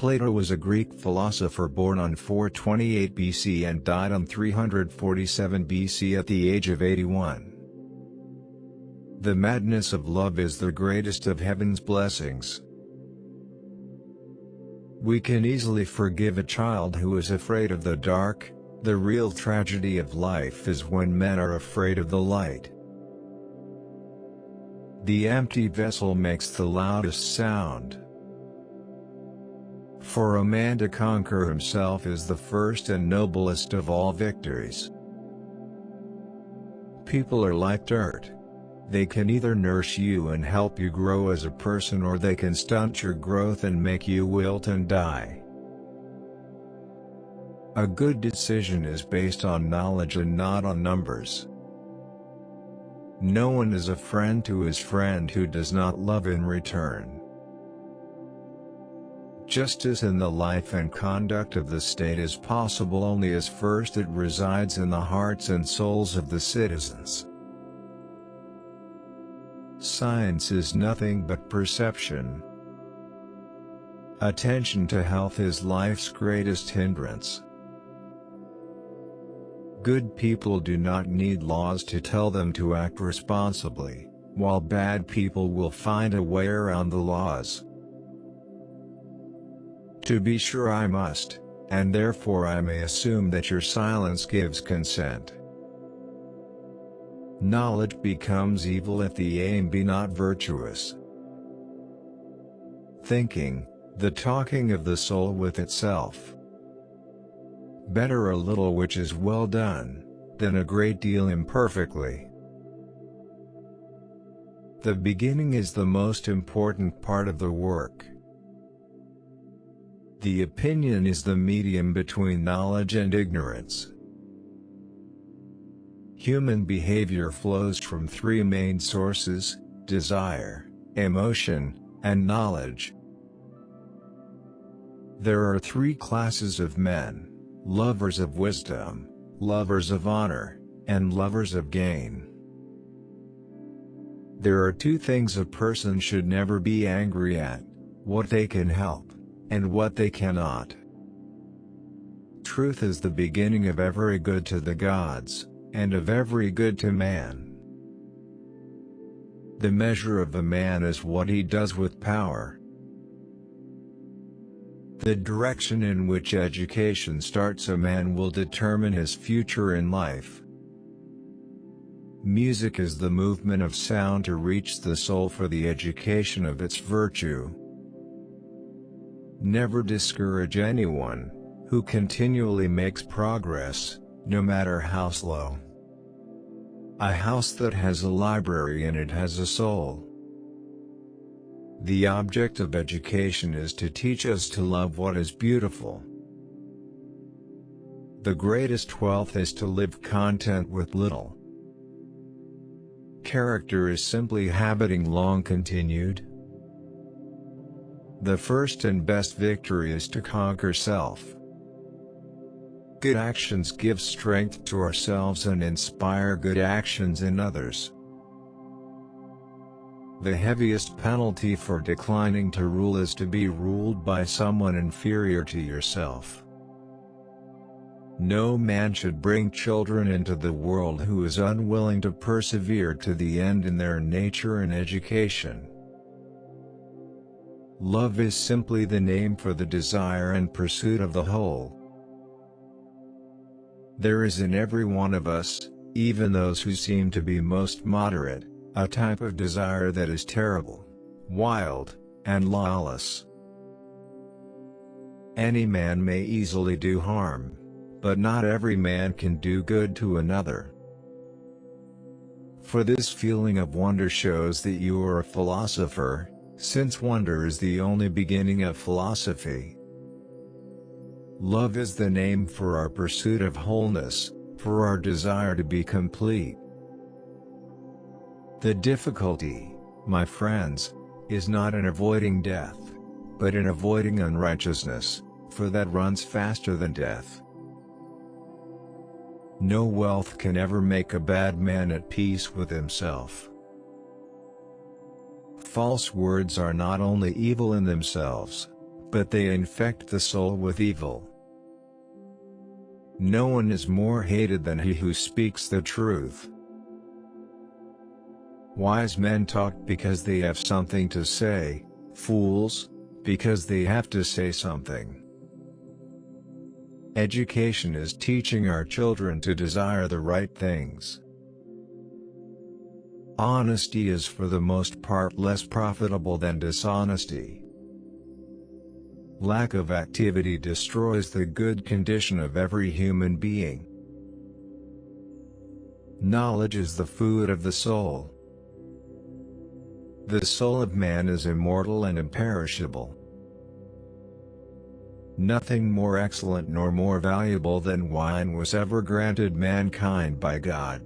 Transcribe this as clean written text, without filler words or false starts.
Plato was a Greek philosopher born on 428 BC and died on 347 BC at the age of 81. The madness of love is the greatest of heaven's blessings. We can easily forgive a child who is afraid of the dark. The real tragedy of life is when men are afraid of the light. The empty vessel makes the loudest sound. For a man to conquer himself is the first and noblest of all victories. People are like dirt. They can either nourish you and help you grow as a person, or they can stunt your growth and make you wilt and die. A good decision is based on knowledge and not on numbers. No one is a friend to his friend who does not love in return. Justice in the life and conduct of the state is possible only as first it resides in the hearts and souls of the citizens. Science is nothing but perception. Attention to health is life's greatest hindrance. Good people do not need laws to tell them to act responsibly, while bad people will find a way around the laws. To be sure I must, and therefore I may assume that your silence gives consent. Knowledge becomes evil if the aim be not virtuous. Thinking, the talking of the soul with itself. Better a little which is well done, than a great deal imperfectly. The beginning is the most important part of the work. The opinion is the medium between knowledge and ignorance. Human behavior flows from three main sources: desire, emotion, and knowledge. There are three classes of men: lovers of wisdom, lovers of honor, and lovers of gain. There are two things a person should never be angry at: what they can help, and what they cannot. Truth is the beginning of every good to the gods, and of every good to man. The measure of a man is what he does with power. The direction in which education starts a man will determine his future in life. Music is the movement of sound to reach the soul for the education of its virtue. Never discourage anyone who continually makes progress, no matter how slow. A house that has a library in it has a soul. The object of education is to teach us to love what is beautiful. The greatest wealth is to live content with little. Character is simply habiting long continued. The first and best victory is to conquer self. Good actions give strength to ourselves and inspire good actions in others. The heaviest penalty for declining to rule is to be ruled by someone inferior to yourself. No man should bring children into the world who is unwilling to persevere to the end in their nature and education. Love is simply the name for the desire and pursuit of the whole. There is in every one of us, even those who seem to be most moderate, a type of desire that is terrible, wild, and lawless. Any man may easily do harm, but not every man can do good to another. For this feeling of wonder shows that you are a philosopher, since wonder is the only beginning of philosophy. Love is the name for our pursuit of wholeness, for our desire to be complete. The difficulty, my friends, is not in avoiding death, but in avoiding unrighteousness, for that runs faster than death. No wealth can ever make a bad man at peace with himself. False words are not only evil in themselves, but they infect the soul with evil. No one is more hated than he who speaks the truth. Wise men talk because they have something to say, fools, because they have to say something. Education is teaching our children to desire the right things. Honesty is for the most part less profitable than dishonesty. Lack of activity destroys the good condition of every human being. Knowledge is the food of the soul. The soul of man is immortal and imperishable. Nothing more excellent nor more valuable than wine was ever granted mankind by God.